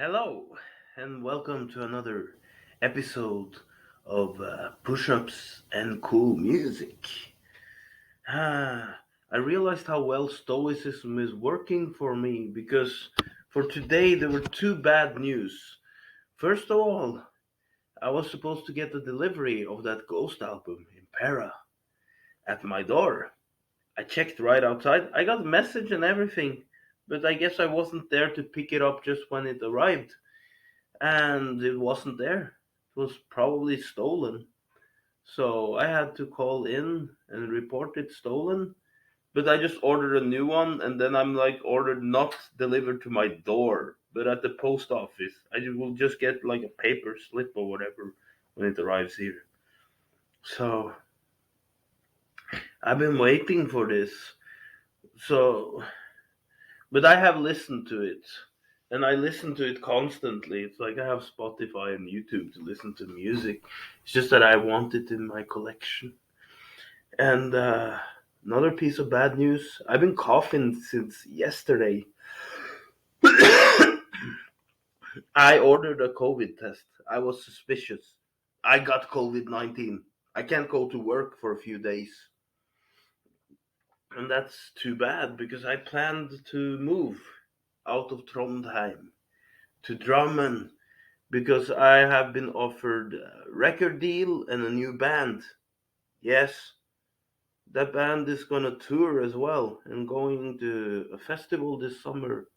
Hello, and welcome to another episode of Pushups and Cool Music. I realized how well Stoicism is working for me because for today there were two bad news. First of all, I was supposed to get the delivery of that Ghost album in Para at my door. I checked right outside. I got a message and everything, but I guess I wasn't there to pick it up just when it arrived. And it wasn't there. It was probably stolen. So I had to call in and report it stolen. But I just ordered a new one, and then I'm like ordered not delivered to my door, but at the post office. Will just get like a paper slip or whatever when it arrives here. So I've been waiting for this. So, but I have listened to it, and I listen to it constantly. It's like I have Spotify and YouTube to listen to music. It's just that I want it in my collection. And another piece of bad news: I've been coughing since yesterday. I ordered a COVID test. I was suspicious. I got COVID-19. I can't go to work for a few days. And that's too bad because I planned to move out of Trondheim to Drammen because I have been offered a record deal and a new band. Yes, that band is gonna tour as well and going to a festival this summer,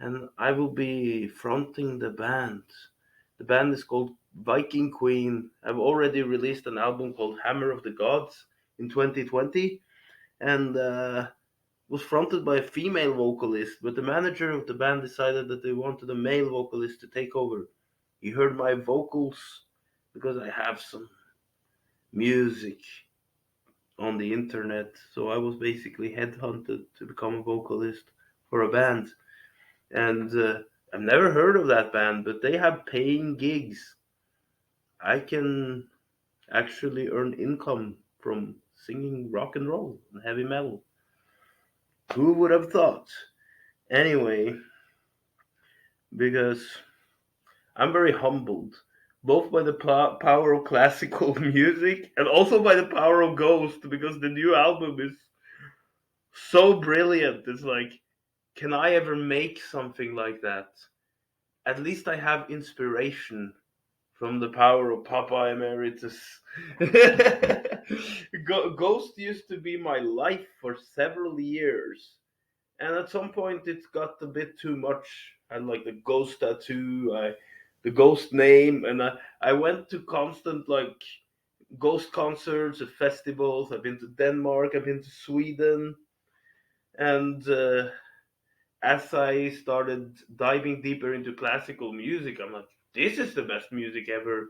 and I will be fronting the band. The band is called Viking Queen. I've already released an album called Hammer of the Gods in 2020, and was fronted by a female vocalist, but the manager of the band decided that they wanted a male vocalist to take over. He heard my vocals because I have some music on the internet, so I was basically headhunted to become a vocalist for a band. And I've never heard of that band, but they have paying gigs. I can actually earn income from singing rock and roll and heavy metal. Who would have thought? Anyway, because I'm very humbled, both by the power of classical music and also by the power of Ghost, because the new album is so brilliant. It's like, can I ever make something like that? At least I have inspiration from the power of Papa Emeritus. Ghost used to be my life for several years. And at some point it got a bit too much. I had like the ghost tattoo, the ghost name, and I went to constant like ghost concerts at festivals. I've been to Denmark, I've been to Sweden, and as I started diving deeper into classical music, I'm like, this is the best music ever.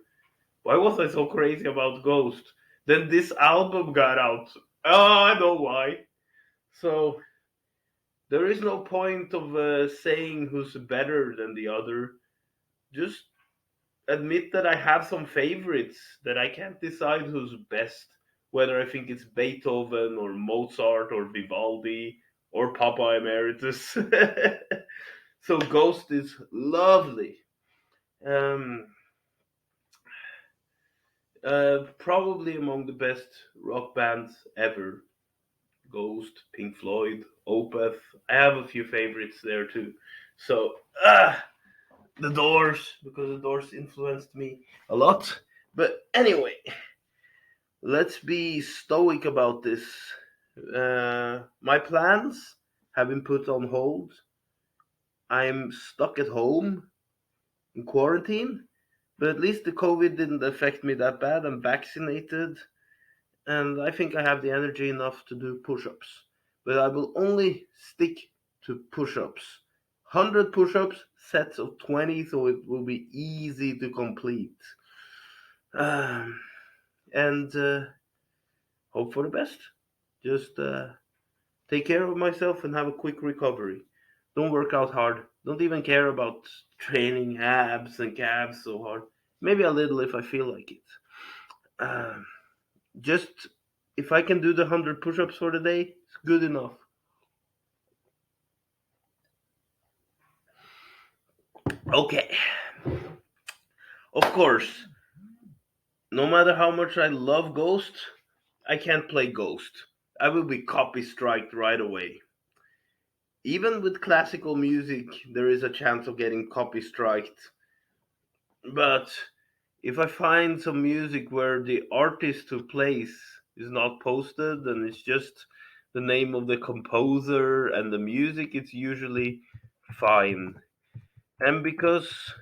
Why was I so crazy about Ghost? Then this album got out. Oh, I know why. So there is no point of saying who's better than the other. Just admit that I have some favorites that I can't decide who's best. Whether I think it's Beethoven or Mozart or Vivaldi or Papa Emeritus. So Ghost is lovely. Um, Probably among the best rock bands ever. Ghost, Pink Floyd, Opeth. I have a few favorites there too. So, the Doors, because the Doors influenced me a lot. But anyway, let's be stoic about this. My plans have been put on hold. I'm stuck at home in quarantine, but at least the COVID didn't affect me that bad. I'm vaccinated, and I think I have the energy enough to do push ups. But I will only stick to push ups. 100 push ups, sets of 20, so it will be easy to complete. Um, and hope for the best. Just take care of myself and have a quick recovery. Don't work out hard. Don't even care about training abs and calves so hard. Maybe a little if I feel like it. Um, just if I can do the 100 push-ups for the day, it's good enough. Okay, of course, no matter how much I love Ghost, I can't play Ghost. I will be copy striked right away. Even with classical music, there is a chance of getting copy striked. But if I find some music where the artist who plays is not posted and it's just the name of the composer and the music, it's usually fine. And because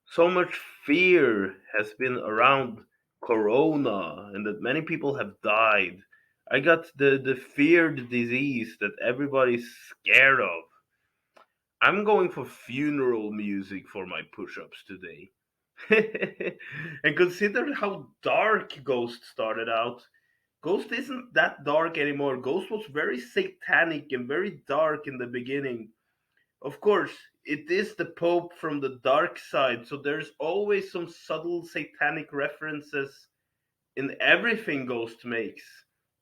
so much fear has been around corona and that many people have died, I got the feared disease that everybody's scared of. I'm going for funeral music for my push-ups today. And consider how dark Ghost started out. Ghost isn't that dark anymore. Ghost was very satanic and very dark in the beginning. Of course, it is the Pope from the dark side, so there's always some subtle satanic references in everything Ghost makes.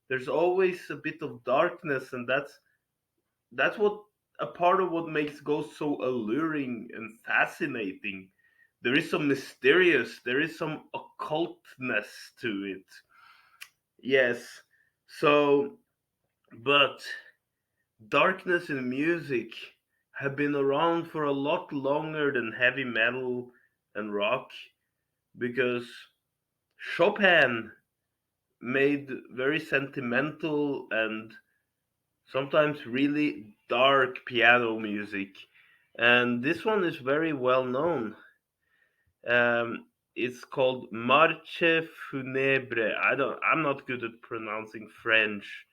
There's always a bit of darkness, and that's what a part of what makes Ghost so alluring and fascinating. There is some mysterious, there is some occultness to it. Yes. So, but darkness in music have been around for a lot longer than heavy metal and rock because Chopin made very sentimental and sometimes really dark piano music, and this one is very well known. It's called Marche Funebre. I'm not good at pronouncing French,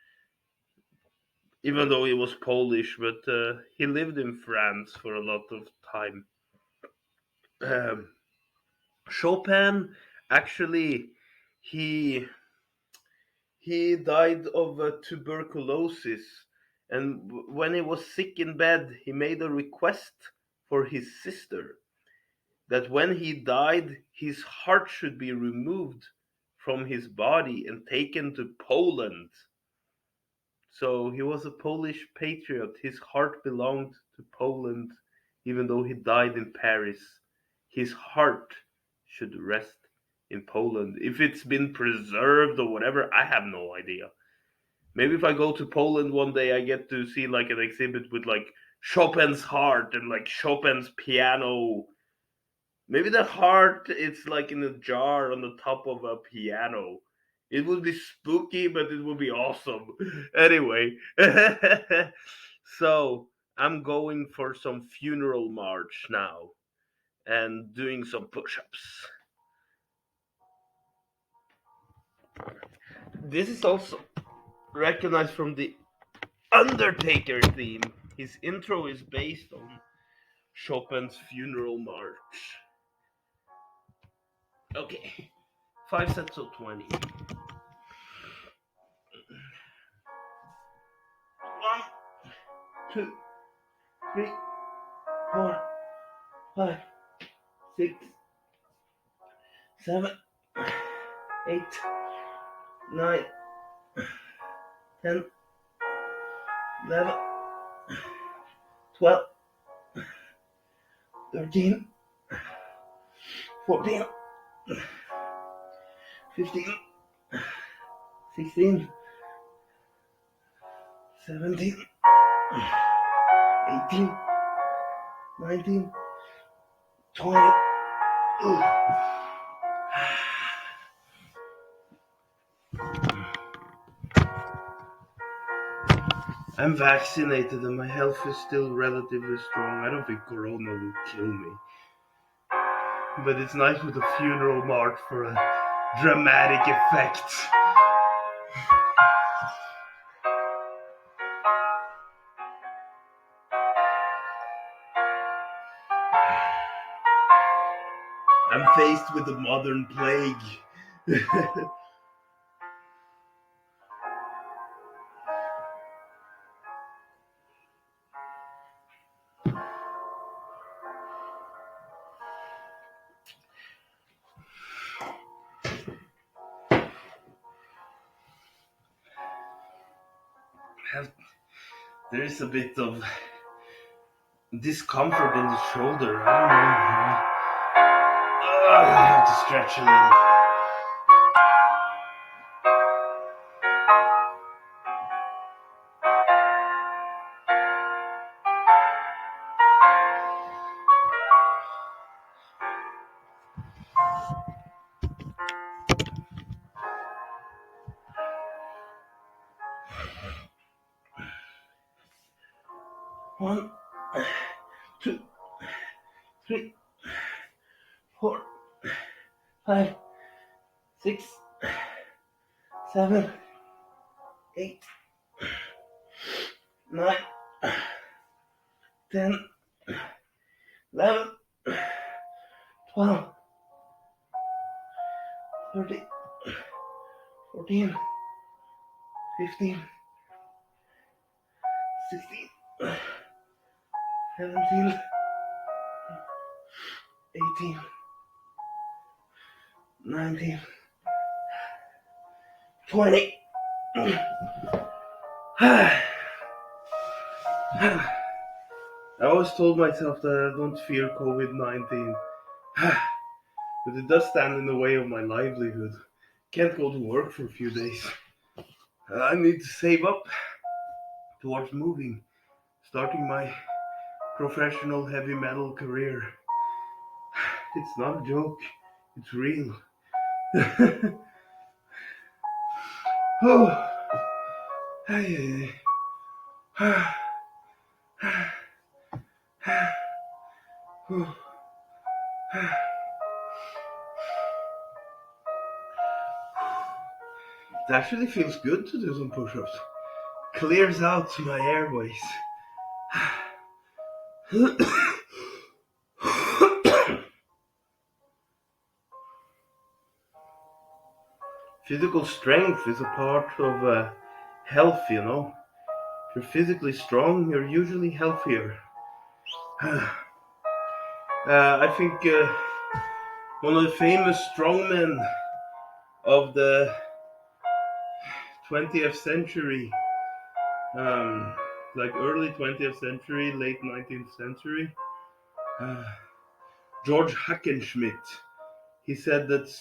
even though he was Polish, but he lived in France for a lot of time. Um, Chopin, actually, he he died of tuberculosis, and when he was sick in bed, he made a request for his sister that when he died, his heart should be removed from his body and taken to Poland. So he was a Polish patriot. His heart belonged to Poland, even though he died in Paris. His heart should rest in Poland. If it's been preserved or whatever, I have no idea. Maybe if I go to Poland one day, I get to see like an exhibit with like Chopin's heart and like Chopin's piano. Maybe the heart it's like in a jar on the top of a piano. It would be spooky, but it would be awesome. Anyway, so I'm going for some funeral march now and doing some push-ups. This is also recognized from the Undertaker theme. His intro is based on Chopin's funeral march. Okay, 5 sets of 20. 20. I'm vaccinated and my health is still relatively strong. I don't think Corona will kill me. But it's nice with a funeral march for a dramatic effect. I'm faced with the modern plague. There is a bit of discomfort in the shoulder. I don't know. I have to stretch a little. One, two, three, four, five, six, seven, eight, nine, 10, 11, 12, 13, 14, 15, 16, 17, 18, 19, 20. I always told myself that I don't fear COVID-19, but it does stand in the way of my livelihood. Can't go to work for a few days. I need to save up towards moving, starting my professional heavy metal career. It's not a joke, it's real. Oh, hey, it actually feels good to do some push-ups. Clears out my airways. Physical strength is a part of health, you know. If you're physically strong, you're usually healthier. I think one of the famous strongmen of the 20th century, like early 20th century, late 19th century, George Hackenschmidt, he said that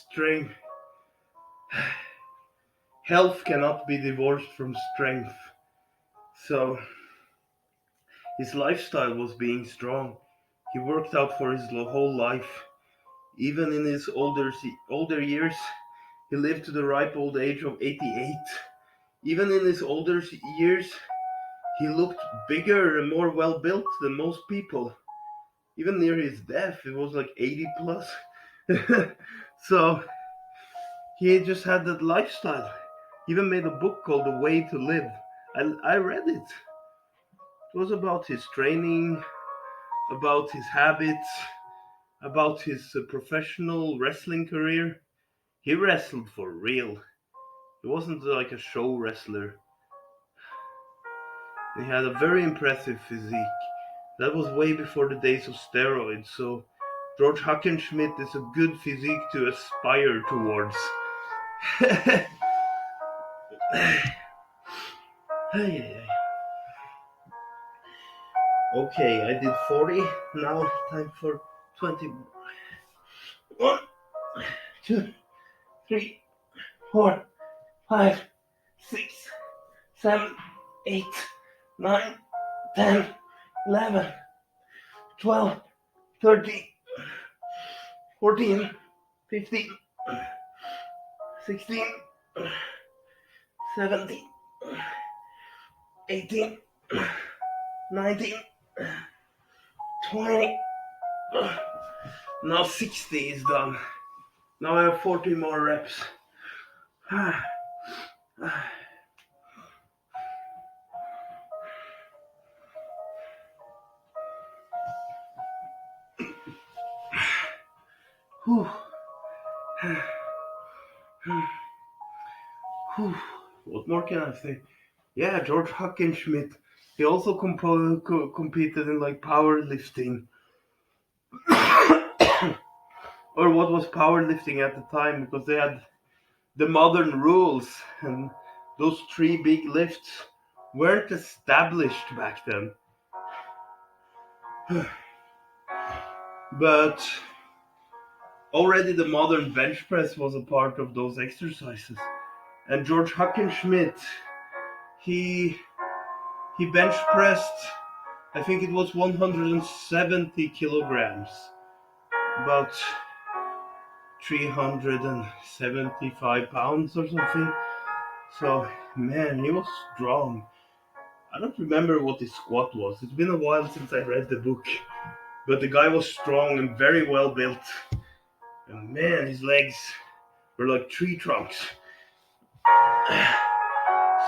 health cannot be divorced from strength. So his lifestyle was being strong. He worked out for his whole life. Even in his older years, he lived to the ripe old age of 88. Even in his older years, he looked bigger and more well built than most people. Even near his death, it was like 80 plus. So he just had that lifestyle. He even made a book called The Way to Live. I read it. It was about his training, about his habits, about his professional wrestling career. He wrestled for real. He wasn't like a show wrestler. He had a very impressive physique. That was way before the days of steroids, so George Hackenschmidt is a good physique to aspire towards. Okay, I did 40. Now time for 20. 1, 2, 3, 4, 5, 6, 7, 8, 9, 10, 11, 12, 13, 14, 15, 16, 17, 18, 19, 20. Now 60 is done. Now I have 40 more reps. What more can I say? Yeah, George Hackenschmidt. He also competed in like powerlifting. Or what was powerlifting at the time, because they had the modern rules, and those 3 big lifts weren't established back then. But already the modern bench press was a part of those exercises. And George Hackenschmidt, he he bench pressed, I think it was 170 kilograms, about 375 pounds or something. So, man, he was strong. I don't remember what his squat was. It's been a while since I read the book. But the guy was strong and very well built. And man, his legs were like tree trunks.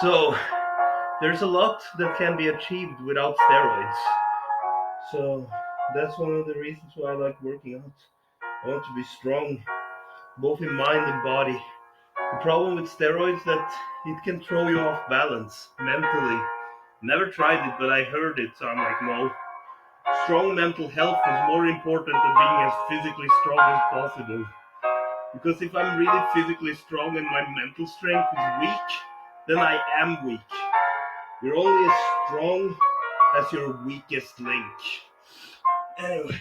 So, there's a lot that can be achieved without steroids. So, that's one of the reasons why I like working out. I want to be strong, both in mind and body. The problem with steroids is that it can throw you off balance mentally. Never tried it, but I heard it, so I'm like, no. Strong mental health is more important than being as physically strong as possible. Because if I'm really physically strong and my mental strength is weak, then I am weak. You're only as strong as your weakest link. Anyway.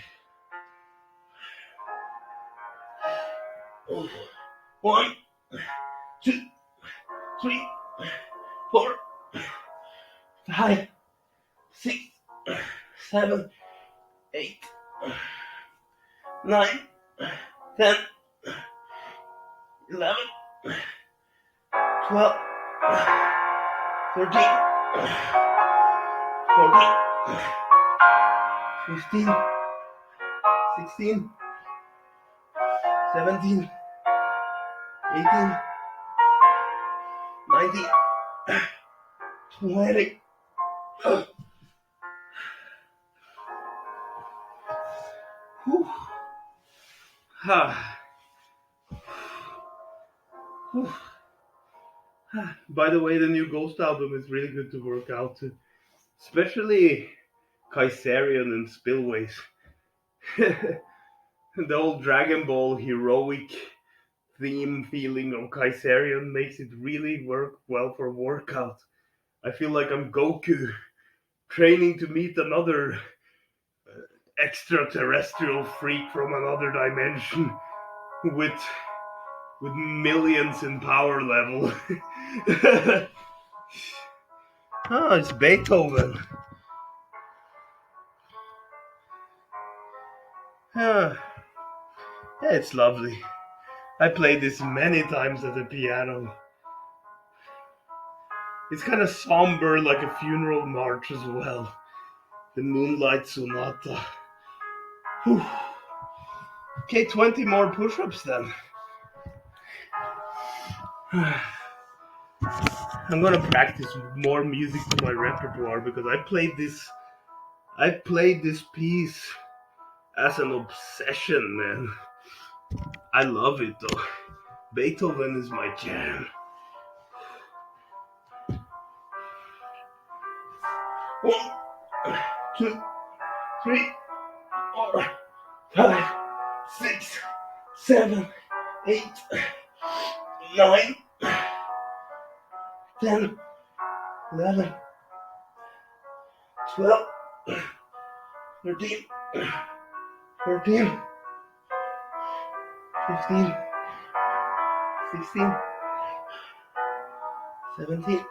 1, 2, 3, 4, 5, 6, 7, 8, 9, 10, 11, 12, 13, 14, 15, 16, 17, 18, 19, 20. Whew. Whew. By the way, the new Ghost album is really good to work out to, especially Kaiserian and Spillways. The old Dragon Ball heroic theme feeling of Kaiserian makes it really work well for workout. I feel like I'm Goku training to meet another extraterrestrial freak from another dimension with millions in power level. Oh, it's Beethoven. Yeah, it's lovely. I played this many times at the piano. It's kind of somber, like a funeral march as well. The Moonlight Sonata. Whew. Okay, 20 more push-ups then. I'm gonna practice more music to my repertoire because I played this piece as an obsession, man. I love it though. Beethoven is my jam. 1, 2, 3, 4, 5, 6, 7, 8, 9, 10, 11, 12, 13, 14, 15, 16, 17,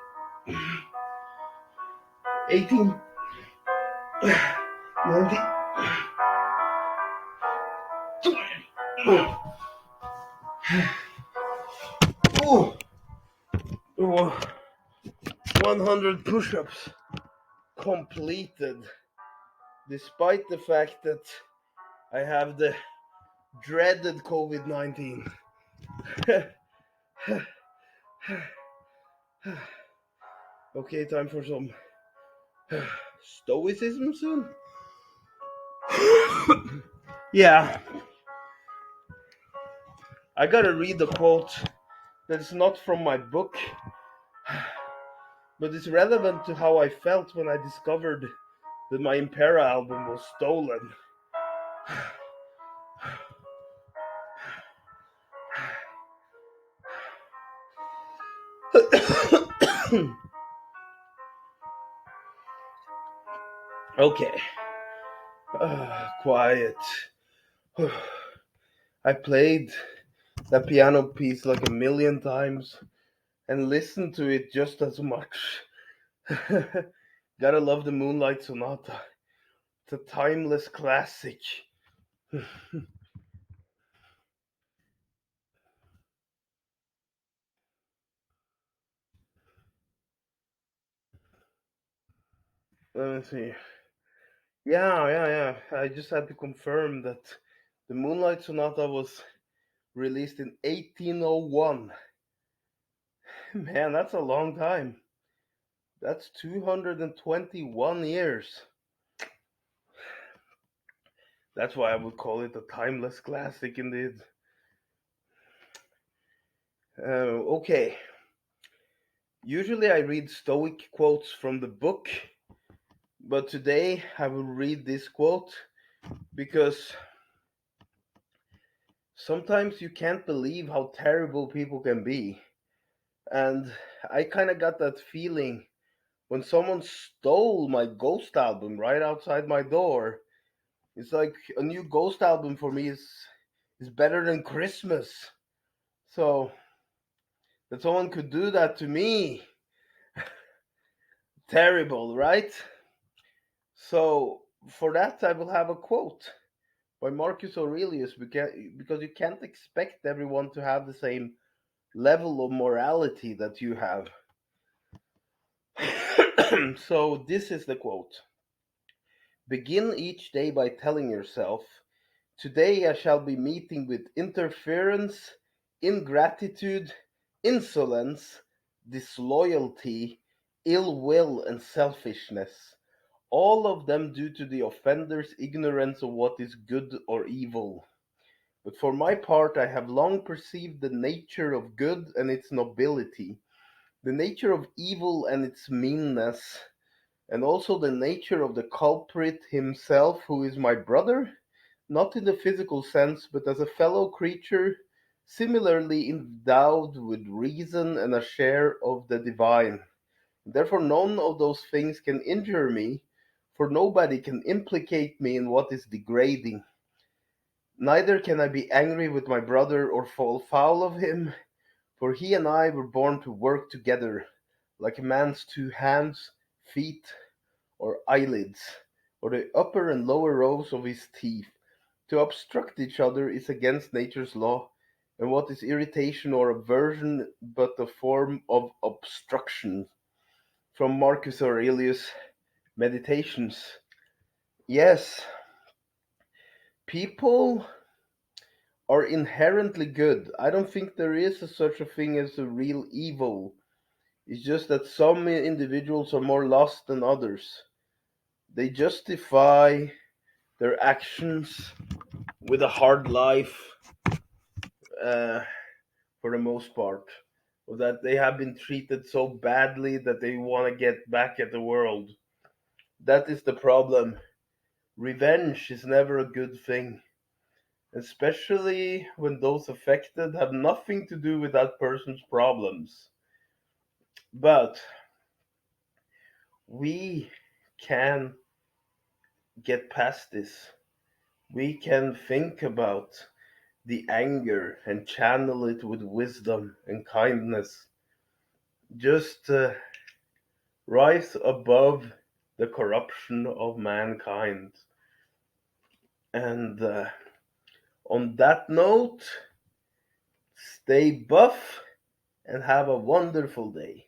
18, 19, 20. Oh, 100 push-ups completed, despite the fact that I have the dreaded COVID-19. Okay, time for some stoicism soon. Yeah, I gotta read the quote that's not from my book, but it's relevant to how I felt when I discovered that my Impera album was stolen. Okay, Quiet. I played that piano piece like a million times and listened to it just as much. Gotta love the Moonlight Sonata. It's a timeless classic. Let me see. Yeah. I just had to confirm that the Moonlight Sonata was released in 1801. Man, that's a long time. That's 221 years. That's why I would call it a timeless classic indeed. Okay. Usually I read Stoic quotes from the book, but today I will read this quote because sometimes you can't believe how terrible people can be. And I kind of got that feeling when someone stole my Ghost album right outside my door. It's like a new Ghost album for me is better than Christmas. So that someone could do that to me, terrible, right? So for that, I will have a quote by Marcus Aurelius because you can't expect everyone to have the same level of morality that you have. So this is the quote. Begin each day by telling yourself, today I shall be meeting with interference, ingratitude, insolence, disloyalty, ill will, and selfishness, all of them due to the offender's ignorance of what is good or evil. But for my part, I have long perceived the nature of good and its nobility, the nature of evil and its meanness, and also the nature of the culprit himself, who is my brother, not in the physical sense, but as a fellow creature, similarly endowed with reason and a share of the divine. Therefore, none of those things can injure me, for nobody can implicate me in what is degrading. Neither can I be angry with my brother or fall foul of him, for he and I were born to work together, like a man's two hands, feet, or eyelids, or the upper and lower rows of his teeth. To obstruct each other is against nature's law, and what is irritation or aversion but a form of obstruction? From Marcus Aurelius' Meditations. Yes, people are inherently good. I don't think there is such a thing as a real evil. It's just that some individuals are more lost than others. They justify their actions with a hard life, uh, for the most part, or that they have been treated so badly that they want to get back at the world. That is the problem. Revenge is never a good thing, especially when those affected have nothing to do with that person's problems. But we can get past this. We can think about the anger and channel it with wisdom and kindness. Just rise above the corruption of mankind. And on that note, stay buff and have a wonderful day.